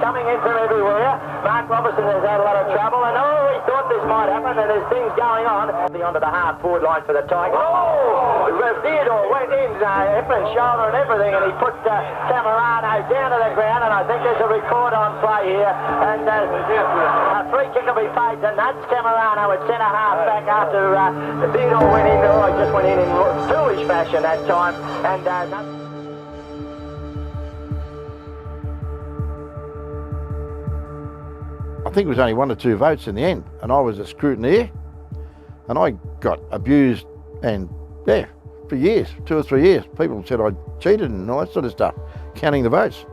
coming in from everywhere. Mark Robertson has had a lot of trouble, and he thought this might happen, and there's things going on. Onto the half-forward line for the Tigers. Theodore went in, hip and shoulder and everything, and he put Camerano down to the ground, and I think there's a record on play here, and a free kick will be paid to Nuts Camerano at centre-half back after Theodore went in, he just went in foolish fashion that time, and I think it was only 1 or 2 votes in the end, and I was a scrutineer, and I got abused, and for years, 2 or 3 years. People said I cheated and all that sort of stuff, counting the votes.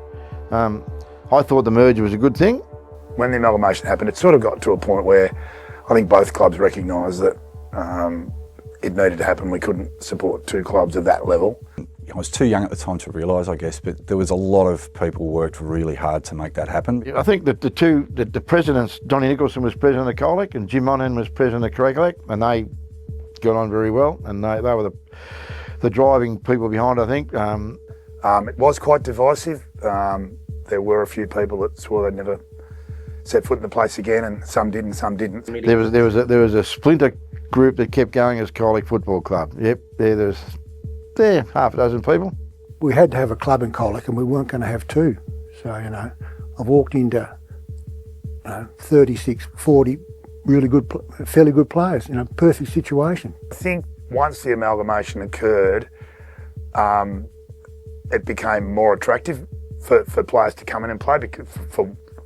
I thought the merger was a good thing. When the amalgamation happened, it sort of got to a point where I think both clubs recognised that it needed to happen. We couldn't support 2 clubs of that level. I was too young at the time to realise, I guess, but there was a lot of people who worked really hard to make that happen. I think that the presidents, Donnie Nicholson was president of Colac and Jim Monahan was president of Coragulac, and they got on very well, and they were the driving people behind, I think. It was quite divisive. There were a few people that swore they'd never set foot in the place again, and some did and some didn't. There was a splinter group that kept going as Colac Football Club. Yep, there's half a dozen people. We had to have a club in Colac, and we weren't going to have 2. So, I've walked into 36, 40 really good, fairly good players, perfect situation. I think once the amalgamation occurred, it became more attractive for players to come in and play, because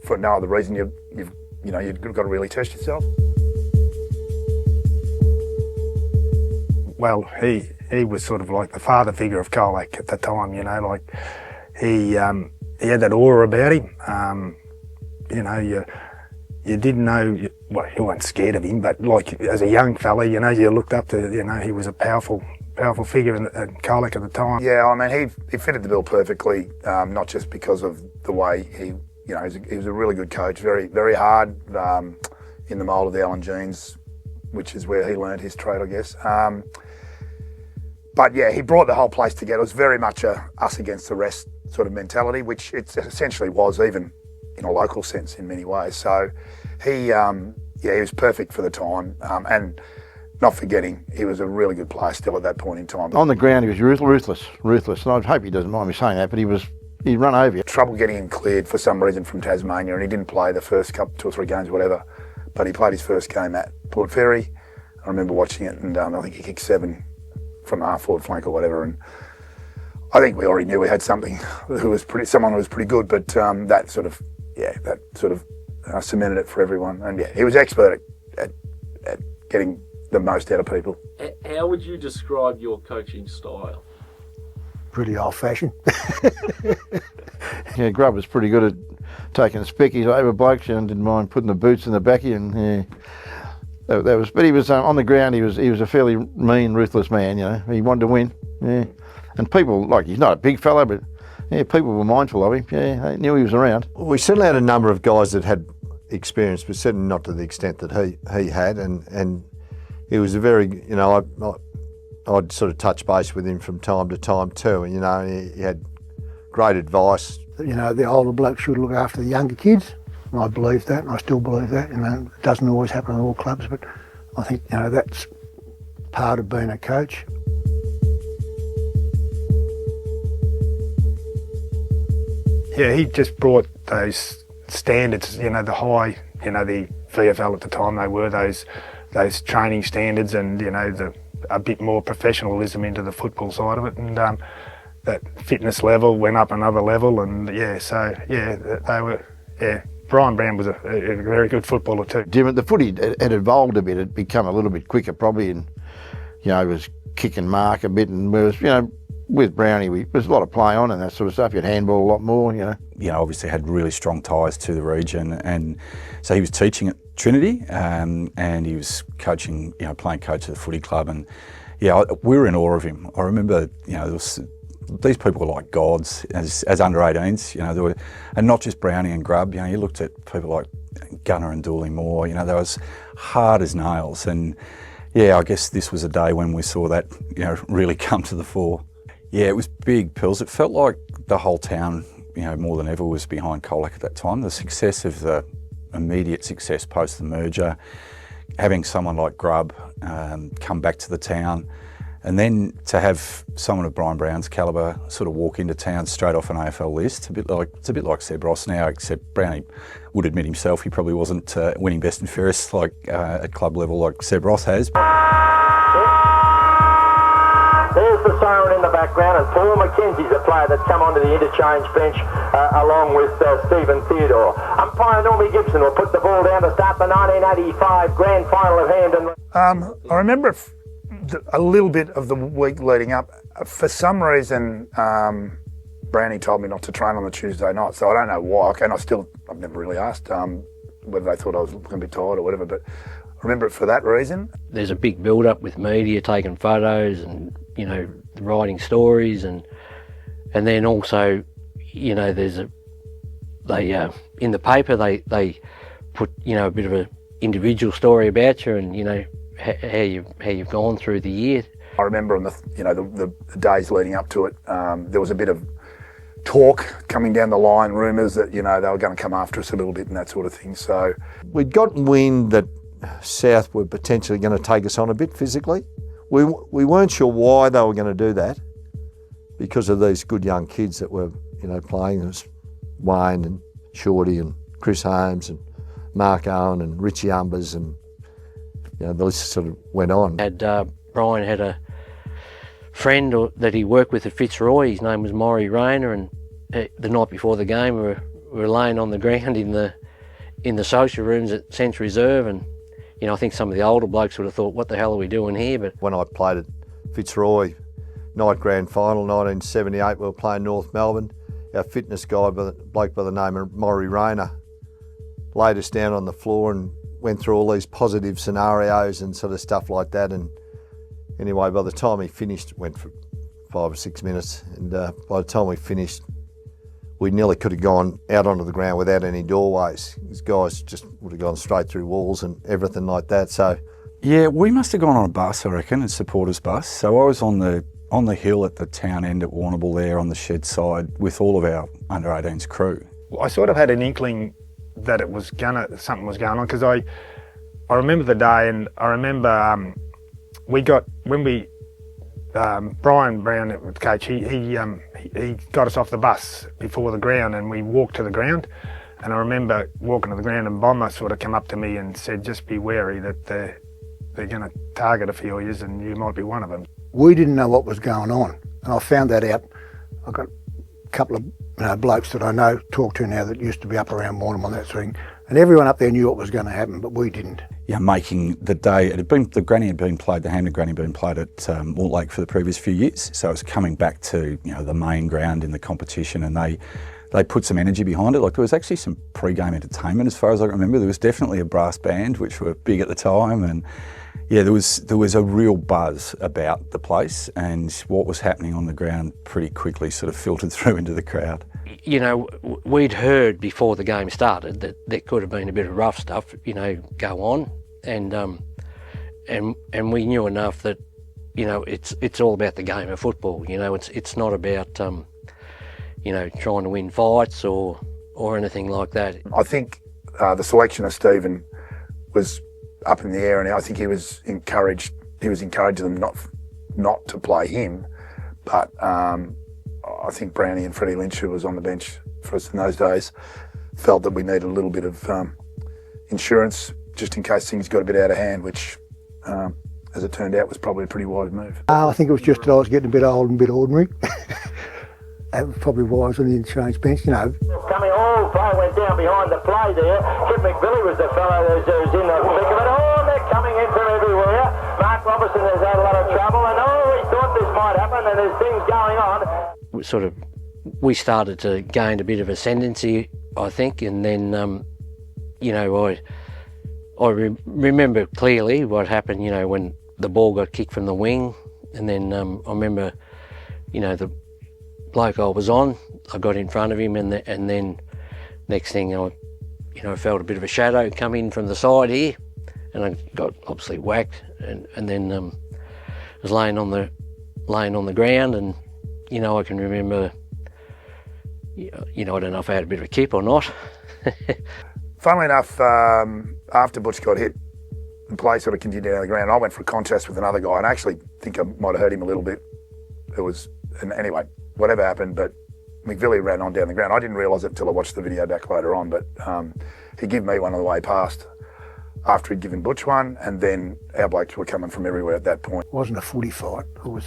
for no other reason. You've got to really test yourself. Well, he was sort of like the father figure of Colac at the time. He had that aura about him. You didn't know, you weren't scared of him, but like as a young fella, you looked up to, he was a powerful figure in Colac at the time. Yeah, I mean, he fitted the bill perfectly, not just because of the way he was a really good coach, very, very hard in the mould of the Allen Jeans, which is where he learned his trade, I guess. But yeah, he brought the whole place together. It was very much a us against the rest sort of mentality, which it essentially was, even in a local sense in many ways. So he was perfect for the time, and not forgetting, he was a really good player still at that point in time. On the ground, he was ruthless, and I hope he doesn't mind me saying that, but he'd run over you. Trouble getting him cleared for some reason from Tasmania, and he didn't play the first 2 or 3 games, whatever, but he played his first game at Port Fairy. I remember watching it, and I think he kicked 7 from the half-forward flank or whatever, and I think we already knew we had someone who was pretty good, but that sort of cemented it for everyone. And he was expert at getting the most out of people. How would you describe your coaching style? Pretty old-fashioned. Grubb was pretty good at taking the speckies over blokes and didn't mind putting the boots in the backy, and but he was on the ground. He was a fairly mean, ruthless man. He wanted to win. Yeah, and people, he's not a big fella, but people were mindful of him. Yeah, they knew he was around. We certainly had a number of guys that had experience, but certainly not to the extent that he had, and he was a very, I'd sort of touch base with him from time to time too, and he had great advice. The older blokes should look after the younger kids. And I believe that, and I still believe that. It doesn't always happen in all clubs, but I think that's part of being a coach. Yeah, he just brought those standards, the high, the VFL at the time, they were those training standards, and a bit more professionalism into the football side of it, and that fitness level went up another level, and they were Brian Brown was a very good footballer too. The footy had evolved a bit. It become a little bit quicker probably, and he was kicking mark a bit, and with Brownie, there's a lot of play on and that sort of stuff. You had handball a lot more, Obviously had really strong ties to the region, and so he was teaching at Trinity, and he was coaching, playing coach at the footy club, and we were in awe of him. I remember, these people were like gods as under 18s, there were, and not just Brownie and Grubb. You looked at people like Gunner and Dooley Moore. They was hard as nails, and I guess this was a day when we saw that really come to the fore. Yeah, it was big, Pills. It felt like the whole town more than ever was behind Colac at that time. The success of the immediate success post the merger, having someone like Grubb come back to the town, and then to have someone of Brian Brown's calibre sort of walk into town straight off an AFL list, it's a bit like Seb Ross now, except Brownie would admit himself he probably wasn't winning best and fairest at club level like Seb Ross has. There's the siren in the background, and Paul McKenzie's the player that's come onto the interchange bench along with Stephen Theodore. Umpire Normie Gibson will put the ball down to start the 1985 grand final of Hamden. I remember a little bit of the week leading up. For some reason, Brownie told me not to train on the Tuesday night, so I don't know why. And I've never really asked whether they thought I was going to be tired or whatever, but I remember it for that reason. There's a big build-up with media taking photos and, writing stories, and then also, there's in the paper they put, a bit of an individual story about you and, how you've gone through the year. I remember on the days leading up to it, there was a bit of talk coming down the line, rumours that, they were going to come after us a little bit and that sort of thing. So We'd gotten wind that South were potentially going to take us on a bit physically. We weren't sure why they were going to do that, because of these good young kids that were, playing. There was Wayne and Shorty and Chris Holmes and Mark Owen and Richie Umbers, and the list sort of went on. Brian had a friend that he worked with at Fitzroy. His name was Maury Rayner, and the night before the game we were laying on the ground in the social rooms at Sense Reserve, and I think some of the older blokes would have thought, what the hell are we doing here? But when I played at Fitzroy, night grand final, 1978, we were playing North Melbourne. Our fitness guy, bloke by the name of Maury Rayner, laid us down on the floor and went through all these positive scenarios and sort of stuff like that. And anyway, by the time he finished, it went for 5 or 6 minutes, and by the time we finished, we nearly could have gone out onto the ground without any doorways. These guys just would have gone straight through walls and everything like that. So, yeah, we must have gone on a bus, I reckon, a supporters bus. So I was on the hill at the town end at Warrnambool there on the shed side with all of our under-18s crew. I sort of had an inkling that something was going on, because I remember the day, and I remember Brian Brown, the coach, he got us off the bus before the ground, and we walked to the ground. And I remember walking to the ground, and Bomber sort of come up to me and said, just be wary that they're going to target a few of you, and you might be one of them. We didn't know what was going on, and I found that out. I got a couple of blokes that I know, talk to now, that used to be up around Warrnambool and that sort of thing, and everyone up there knew what was going to happen, but we didn't. Yeah, making the day, the granny had been played, the Hamden granny had been played at Mortlake for the previous few years, so it was coming back to the main ground in the competition, and they put some energy behind it. Like, there was actually some pre-game entertainment, as far as I remember. There was definitely a brass band, which were big at the time, and yeah, there was a real buzz about the place, and what was happening on the ground pretty quickly sort of filtered through into the crowd. We'd heard before the game started that there could have been a bit of rough stuff, go on, and we knew enough that, it's all about the game of football. It's not about trying to win fights or anything like that. I think the selection of Stephen was up in the air, and I think he was encouraging them not to play him, but I think Brownie and Freddie Lynch, who was on the bench for us in those days, felt that we needed a little bit of insurance just in case things got a bit out of hand, which, as it turned out, was probably a pretty wise move. I think it was just that I was getting a bit old and a bit ordinary. That was probably why I was on the interchange bench, Coming, all play went down behind the play there. Kip McBilly was the fellow who's in the thick of it. Oh, they're coming in from everywhere. Mark Robertson has had a lot of trouble, and he thought this might happen, and there's things going on. We started to gain a bit of ascendancy, I think, and then, I remember clearly what happened, when the ball got kicked from the wing, and then I remember, the bloke I was on, I got in front of him, and then next thing I felt a bit of a shadow come in from the side here, and I got obviously whacked, and then was laying on the ground, and I can remember You know, I don't know if I had a bit of a kip or not. Funnily enough, after Butch got hit, the play sort of continued down the ground. I went for a contest with another guy, and I actually think I might have hurt him a little bit. And anyway, whatever happened, but McVilly ran on down the ground. I didn't realise it until I watched the video back later on, but he gave me one on the way past after he'd given Butch one, and then our blokes were coming from everywhere at that point. It wasn't a footy fight, it was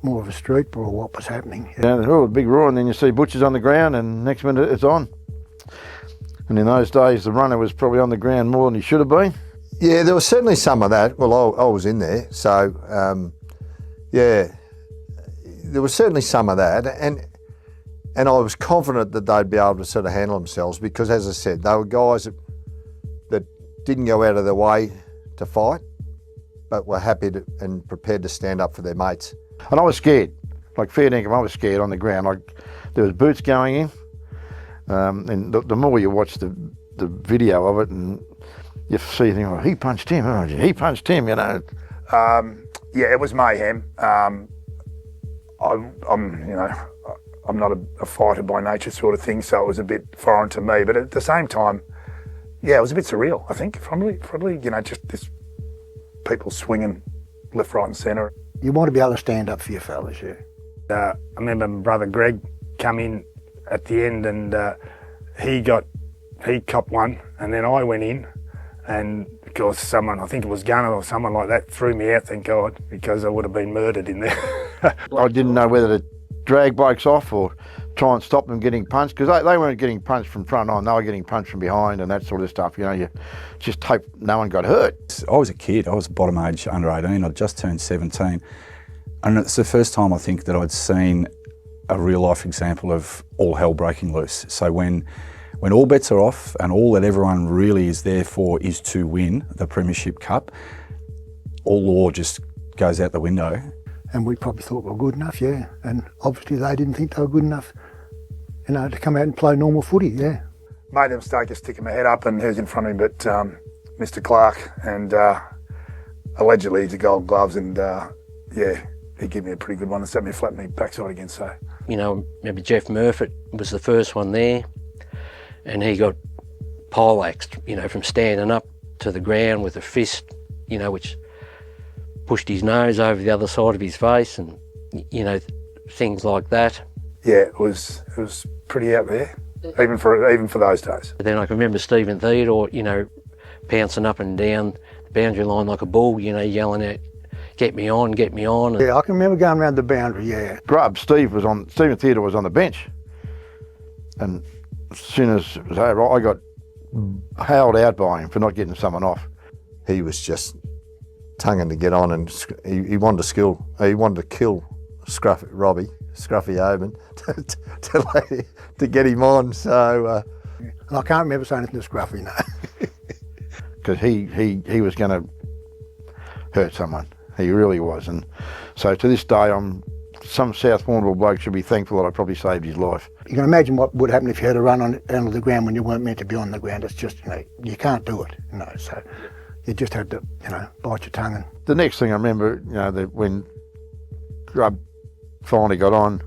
more of a street brawl, what was happening. Yeah, a big roar, and then you see Butch's on the ground, and next minute it's on. And in those days, the runner was probably on the ground more than he should have been. Yeah, there was certainly some of that. Well, I was in there, so yeah, there was certainly some of that, and I was confident that they'd be able to sort of handle themselves because, as I said, they were guys that didn't go out of their way to fight, but were happy to, and prepared to stand up for their mates. And I was scared, like fair dinkum, I was scared on the ground. Like there was boots going in, and the more you watch the video of it, and you see things like, he punched him, oh, he punched him, you know. Yeah, it was mayhem. I'm not a fighter by nature sort of thing, so it was a bit foreign to me. But at the same time, yeah, it was a bit surreal, I think, probably, you know, just this people swinging left, right and centre. You want to be able to stand up for your fellas, yeah. I remember my brother Greg come in at the end, and he copped one, and then I went in, and of course someone, I think it was Gunner or someone like that, threw me out, thank God, because I would have been murdered in there. I didn't know whether to drag blokes off or try and stop them getting punched, because they weren't getting punched from front on, they were getting punched from behind and that sort of stuff. You know, you just hope no one got hurt. I was a kid, I was bottom age under 18, I'd just turned 17. And it's the first time I think that I'd seen a real life example of all hell breaking loose. So when all bets are off and all that everyone really is there for is to win the Premiership Cup, all law just goes out the window. And we probably thought we were good enough, yeah. And obviously they didn't think they were good enough, you know, to come out and play normal footy, yeah. Made a mistake of sticking my head up, and who's in front of me but Mr. Clark, and allegedly he's a gold gloves, and yeah, he gave me a pretty good one and set me flat in my backside again, so. You know, maybe Jeff Murphy was the first one there, and he got poleaxed, you know, from standing up to the ground with a fist, you know, which pushed his nose over the other side of his face, and, you know, things like that. Yeah, it was pretty out there, even for those days. But then I can remember Stephen Theodore, you know, pouncing up and down the boundary line like a bull, you know, yelling out, get me on, get me on. Yeah, I can remember going around the boundary, yeah. Stephen Theodore was on the bench, and as soon as it was over, I got howled out by him for not getting someone off. He was just tonguing to get on, and he wanted to kill Scruffy Oban to get him on. So and I can't remember saying anything to Scruffy, no. Because he was going to hurt someone. He really was, and so to this day, some South Warrnambool bloke should be thankful that I probably saved his life. You can imagine what would happen if you had to run onto the ground when you weren't meant to be on the ground. It's just, you know, you can't do it, you know. So you just had to, you know, bite your tongue. And the next thing I remember, you know, that when Grub finally got on,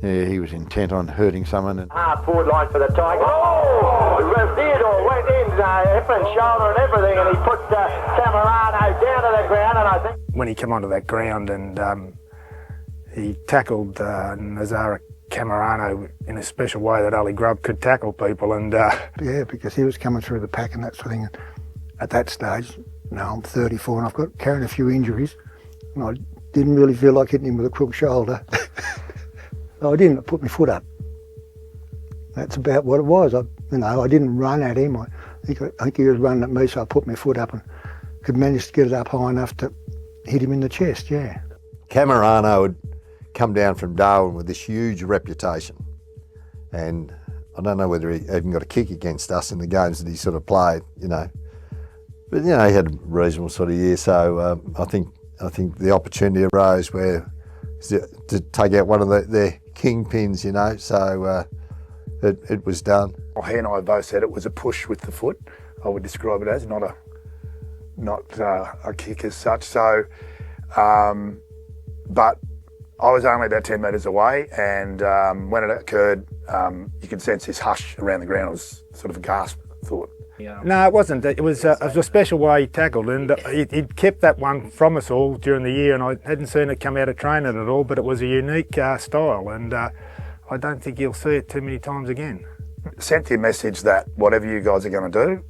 yeah, he was intent on hurting someone. And half forward line for the Tigers. Oh! Theodore went in, hip and shoulder and everything, and he put Camerano down to the ground, and I think... When he came onto that ground and he tackled Nazara Camerano in a special way that only Grub could tackle people, and... Yeah, because he was coming through the pack and that sort of thing. At that stage, you know, I'm 34 and I've got carrying a few injuries, and I didn't really feel like hitting him with a crook shoulder. I didn't. I put my foot up. That's about what it was. I didn't run at him. I think he was running at me, so I put my foot up and could manage to get it up high enough to hit him in the chest, yeah. Camerano had come down from Darwin with this huge reputation, and I don't know whether he even got a kick against us in the games that he sort of played, you know. But, you know, he had a reasonable sort of year, so I think the opportunity arose where to take out one of their kingpins, you know, so it was done. Well, he and I both said it was a push with the foot. I would describe it as not a kick as such. So, but I was only about 10 metres away, and when it occurred, you could sense this hush around the ground. It was sort of a gasp, I thought. Yeah. No, it wasn't. It was a special way he tackled, and he'd kept that one from us all during the year, and I hadn't seen it come out of training at all, but it was a unique style, and I don't think you'll see it too many times again. Sent the message that whatever you guys are going to do,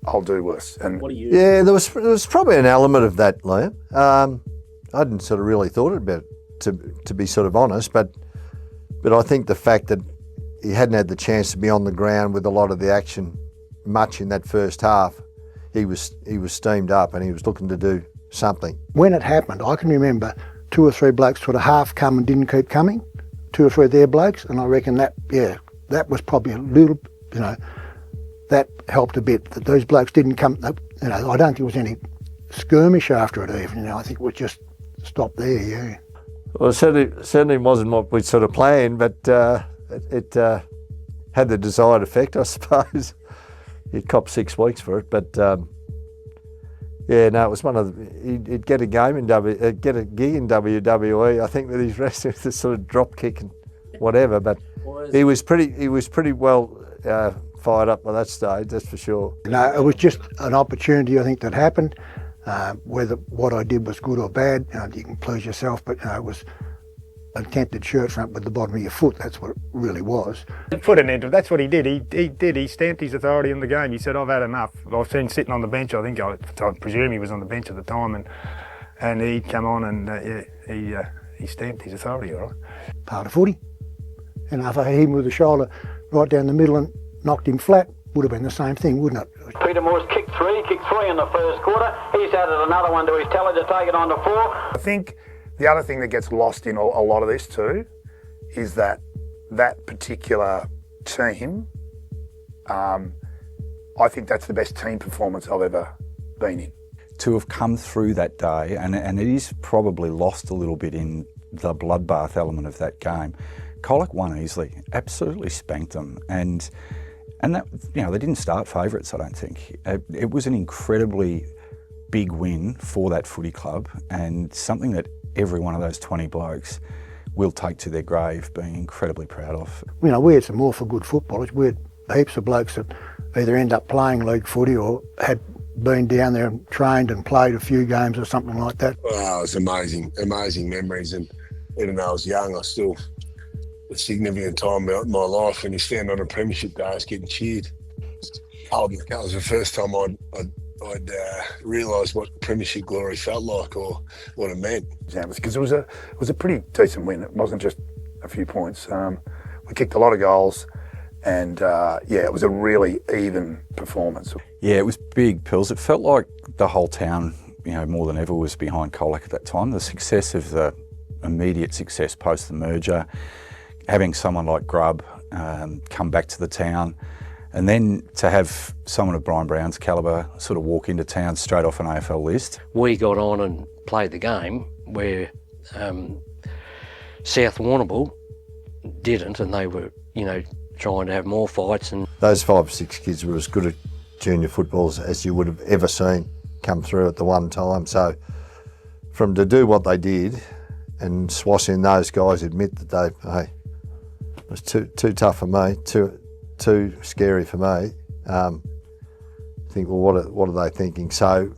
I'll do worse. And What do you? Yeah, there was probably an element of that, Liam. I hadn't sort of really thought about it, to be sort of honest, but I think the fact that he hadn't had the chance to be on the ground with a lot of the action much in that first half, he was steamed up and he was looking to do something. When it happened, I can remember 2 or 3 blokes sort of half come and didn't keep coming, 2 or 3 of their blokes, and I reckon that was probably a little, that helped a bit, that those blokes didn't come, I don't think there was any skirmish after it even, I think it was just stopped there, yeah. Well, it certainly wasn't what we'd sort of planned, but it had the desired effect, I suppose. He'd copped 6 weeks for it, but it was one of he'd get a game in get a gig in WWE. I think that he's wrestling with this sort of drop kick and whatever, but he was pretty well fired up by that stage, that's for sure. No, it was just an opportunity, I think, that happened. Whether what I did was good or bad, you can please yourself, but it was an attempted shirt front with the bottom of your foot. That's what it really was. Put an end to it. That's what he did. He stamped his authority in the game. He said, I've had enough. I've seen sitting on the bench. I presume he was on the bench at the time, and he'd come on and he stamped his authority, all right. Part of footy. And if I hit him with the shoulder right down the middle and knocked him flat, would have been the same thing, wouldn't it? Peter Moore's kicked three in the first quarter. He's added another one to his tally to take it on to 4. I think the other thing that gets lost in a lot of this too is that particular team, I think that's the best team performance I've ever been in. To have come through that day, and it is probably lost a little bit in the bloodbath element of that game. Colac won easily, absolutely spanked them, and that, they didn't start favourites, I don't think. It was an incredibly big win for that footy club, and something that every one of those 20 blokes will take to their grave, being incredibly proud of. We had some awful good footballers. We had heaps of blokes that either end up playing league footy or had been down there and trained and played a few games or something like that. Wow, it was amazing memories, and even though I was young, I still, a significant time in my life when you stand on a premiership day, it's getting cheered. That was the first time I'd realised what premiership glory felt like or what it meant. Because it was a pretty decent win. It wasn't just a few points. We kicked a lot of goals, and it was a really even performance. Yeah, it was big pills. It felt like the whole town, more than ever, was behind Colac at that time. The success of the immediate success post the merger, having someone like Grubb come back to the town, and then to have someone of Brian Brown's calibre sort of walk into town straight off an AFL list. We got on and played the game where South Warrnambool didn't, and they were, trying to have more fights. And those 5 or 6 kids were as good at junior footballs as you would have ever seen come through at the one time. So to do what they did and swash in those guys, admit that it was too tough for me, too scary for me. Think, well, what are they thinking? So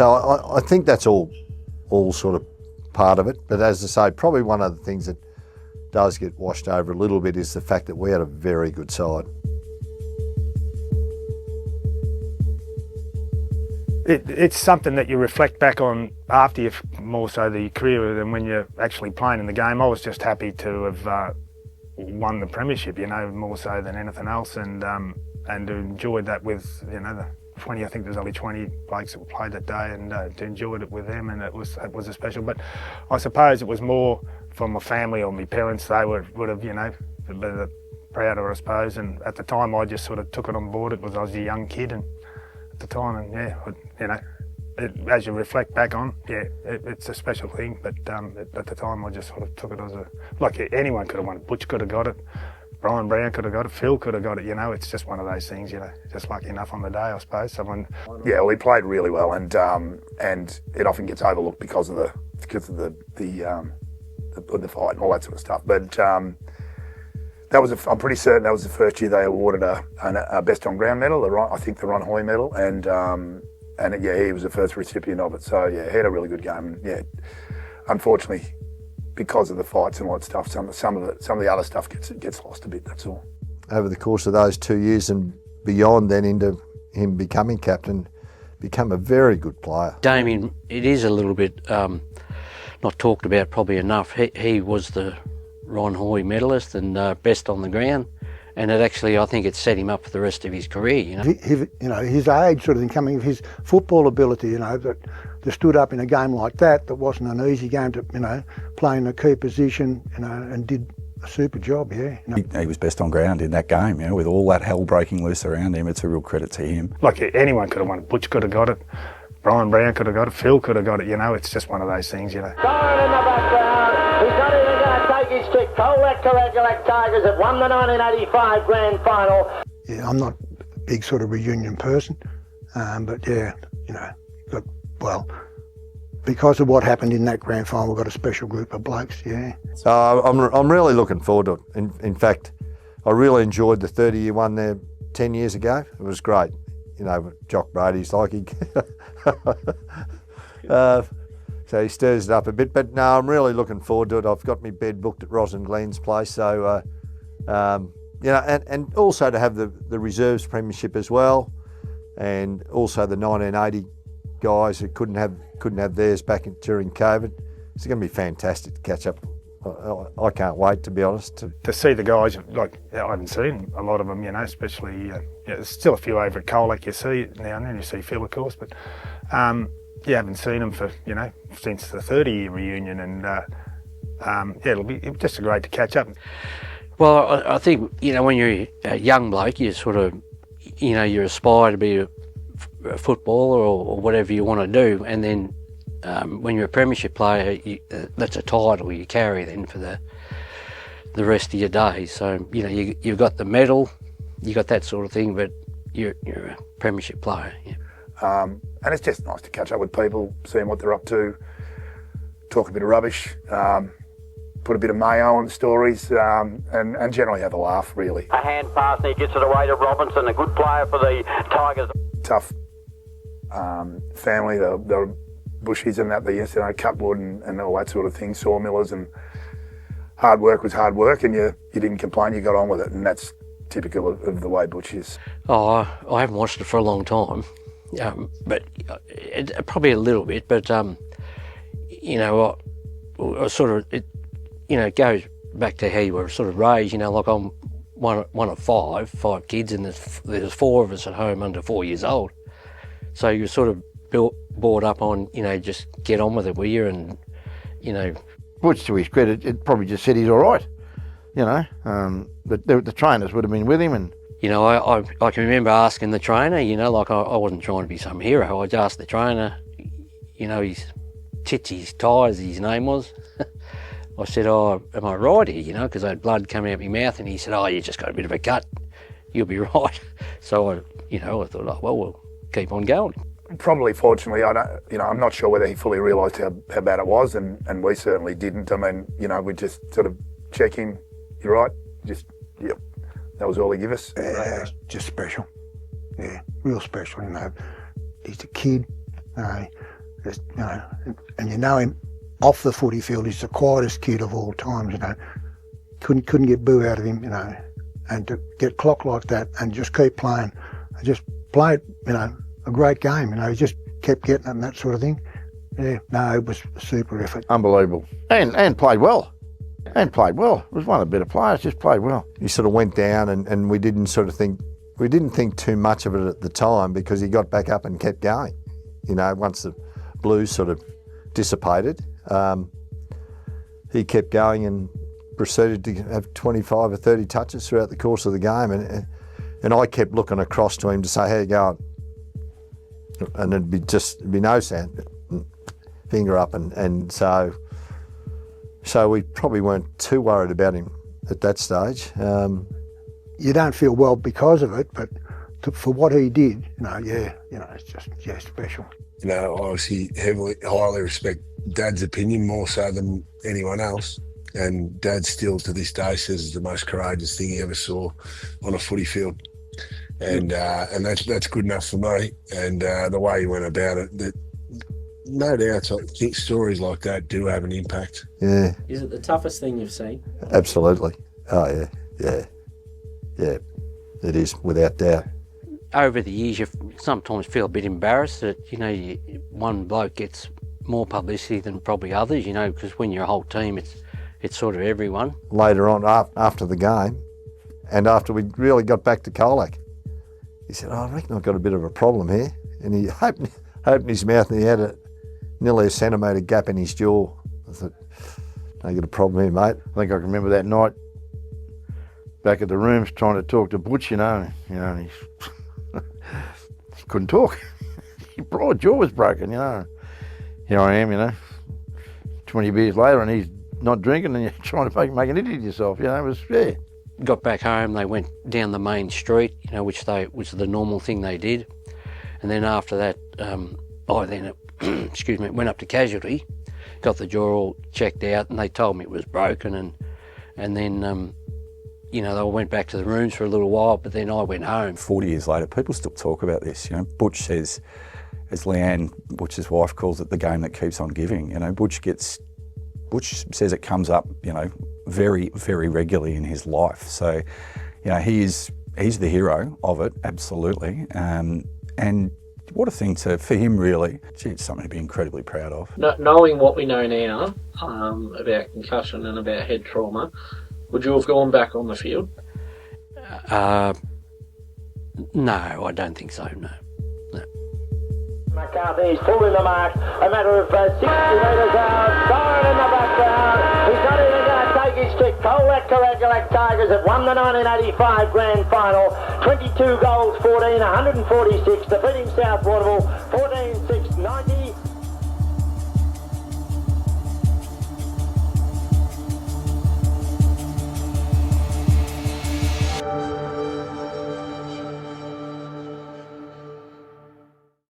I think that's all sort of part of it. But as I say, probably one of the things that does get washed over a little bit is the fact that we had a very good side. It's something that you reflect back on after you've more so the career than when you're actually playing in the game. I was just happy to have won the premiership, more so than anything else, and enjoyed that with the 20. I think there's only 20 blokes that played that day, and enjoyed it with them, and it was a special. But I suppose it was more for my family or my parents. They would have been prouder, I suppose. And at the time, I just sort of took it on board. I was a young kid, and at the time, and as you reflect back on, it's a special thing. But at the time, I just sort of took it as like anyone could have won. Butch could have got it, Brian Brown could have got it, Phil could have got it. It's just one of those things. Just lucky enough on the day, I suppose. Someone. Yeah, well, he played really well, and it often gets overlooked because of the the fight and all that sort of stuff. But that was I'm pretty certain that was the first year they awarded a best on ground medal, I think the Ron Hoy medal, and yeah, he was the first recipient of it. So yeah, he had a really good game. And, yeah, unfortunately, because of the fights and all that stuff, some of the other stuff gets lost a bit. That's all. Over the course of those 2 years and beyond, then into him becoming captain, become a very good player. Damien, it is a little bit not talked about probably enough. He was the Ron Hoy medalist and best on the ground, and it actually, I think it set him up for the rest of his career. His age sort of thing, coming of his football ability, that stood up in a game like that wasn't an easy game to, play in a key position, and did a super job, yeah. He was best on ground in that game, with all that hell breaking loose around him. It's a real credit to him. Like anyone could have won it. Butch could have got it. Brian Brown could have got it. Phil could have got it. It's just one of those things, Going in the background. He's not even going to take his stick. Colac Coragulac Tigers have won the 1985 grand final. Yeah, I'm not a big sort of reunion person, but yeah, because of what happened in that grand final, we've got a special group of blokes, yeah. I'm really looking forward to it. In fact, I really enjoyed the 30-year one there 10 years ago. It was great. Jock Brady's like he... so he stirs it up a bit. But no, I'm really looking forward to it. I've got my bed booked at Ross and Glenn's place. So, and also to have the reserves premiership as well. And also the 1980 guys who couldn't have theirs back during COVID. It's going to be fantastic to catch up. I can't wait, to be honest. To see the guys, I haven't seen a lot of them, especially, there's still a few over at Colac you see now and then. You see Phil, of course, but you haven't seen them for, since the 30-year reunion, and it'll be just great to catch up. Well, I think, when you're a young bloke, you sort of, you aspire to be a footballer or whatever you want to do, and then when you're a premiership player, that's a title you carry then for the rest of your days. So you've got the medal, you got that sort of thing, but you're a premiership player. Yeah. And it's just nice to catch up with people, seeing what they're up to, talk a bit of rubbish, put a bit of mayo on the stories, and generally have a laugh, really. A hand pass and he gets it away to Robinson, a good player for the Tigers. Tough family, the bushies and that, they used to cut wood and all that sort of thing, sawmillers, and hard work was hard work, and you didn't complain, you got on with it, and that's typical of the way Butch is. Oh, I haven't watched it for a long time, but probably a little bit, but I sort of, it goes back to how you were sort of raised, like I'm one of five kids, and there's four of us at home under 4 years old, so you're sort of brought up on, just get on with it, will you? And, Butch, to his credit, it probably just said he's all right. The trainers would have been with him, and I can remember asking the trainer. I wasn't trying to be some hero. I just asked the trainer. His Titsy Tyres, his name was. I said, "Oh, am I right here?" Because I had blood coming out my mouth, and he said, "Oh, you just got a bit of a cut. You'll be right." So I thought, "Oh, well, we'll keep on going." Probably, fortunately, I'm not sure whether he fully realised how bad it was, and we certainly didn't. I mean, we just sort of check him. You're right. Just, yep. That was all he gave us. Yeah, just special. Yeah, real special. He's a kid. And you know him off the footy field. He's the quietest kid of all times. Couldn't get boo out of him. And to get clocked like that and just keep playing, just play a great game. He just kept getting it and that sort of thing. Yeah, no, it was a super effort. Unbelievable. And played well. It was one of the better players, just played well. He sort of went down and we didn't think too much of it at the time, because he got back up and kept going. Once the blues sort of dissipated, he kept going and proceeded to have 25 or 30 touches throughout the course of the game. And I kept looking across to him to say, "How you going?" And it'd be no sound, finger up, and so we probably weren't too worried about him at that stage. You don't feel well because of it, but for what he did, it's just, special. You know, obviously highly respect Dad's opinion more so than anyone else. And Dad still to this day says it's the most courageous thing he ever saw on a footy field. And that's good enough for me. And the way he went about it, that no doubt I think stories like that do have an impact. Yeah. Is it the toughest thing you've seen? Absolutely. Oh, yeah. It is, without doubt. Over the years, you sometimes feel a bit embarrassed that, one bloke gets more publicity than probably others, because when you're a whole team, it's sort of everyone. Later on, after the game, and after we really got back to Colac, he said, I reckon I've got a bit of a problem here. And he opened his mouth and he had nearly a centimetre gap in his jaw. I thought, I got a problem here, mate. I think I can remember that night back at the rooms trying to talk to Butch, and he couldn't talk. His broad jaw was broken, Here I am, 20 beers later and he's not drinking and you're trying to make an idiot of yourself, it was, Got back home, they went down the main street, which was the normal thing they did. And then after that, went up to casualty, got the jaw all checked out, and they told me it was broken. And then, they went back to the rooms for a little while, but then I went home. 40 years later, people still talk about this. Butch says, as Leanne, Butch's wife, calls it the game that keeps on giving. Butch says it comes up, very, very regularly in his life. So, he's the hero of it, absolutely. And what a thing for him, really. Gee, it's something to be incredibly proud of. Knowing what we know now about concussion and about head trauma, would you have gone back on the field? No, I don't think so, no. McCarthy's pulled in the mark, a matter of 60 metres out, Siren in the background, he's not even going to take his stick. Colac Coragulac Tigers have won the 1985 grand final, 22 goals, 14, 146, defeating South Waterville, 14